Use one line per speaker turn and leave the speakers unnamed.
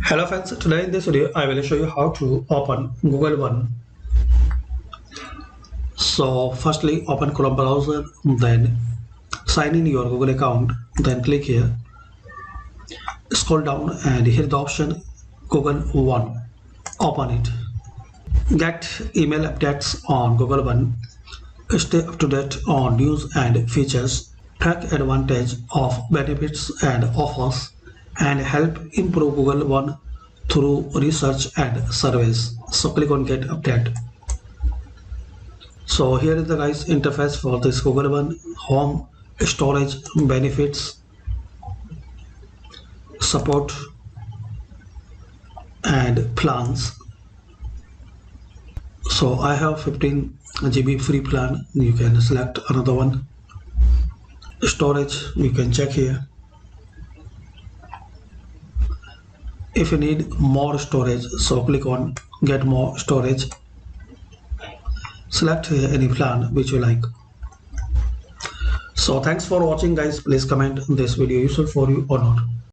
Hello friends, today in this video I will show you how to open Google One. So firstly open Chrome browser, then sign in your Google account, then click here, scroll down and here the option Google One. Open it. Get email updates on Google One. Stay up to date on news and features. Track advantage of benefits and offers and help improve Google One through research and surveys. So click on get update. So here is the guys interface for this Google One: home, storage, benefits, support and plans. So I have 15 GB free plan. You can select another one. Storage you can check here. If you need more storage, so click on get more storage. Select here any plan which you like. So thanks for watching guys. Please comment this video useful for you or not.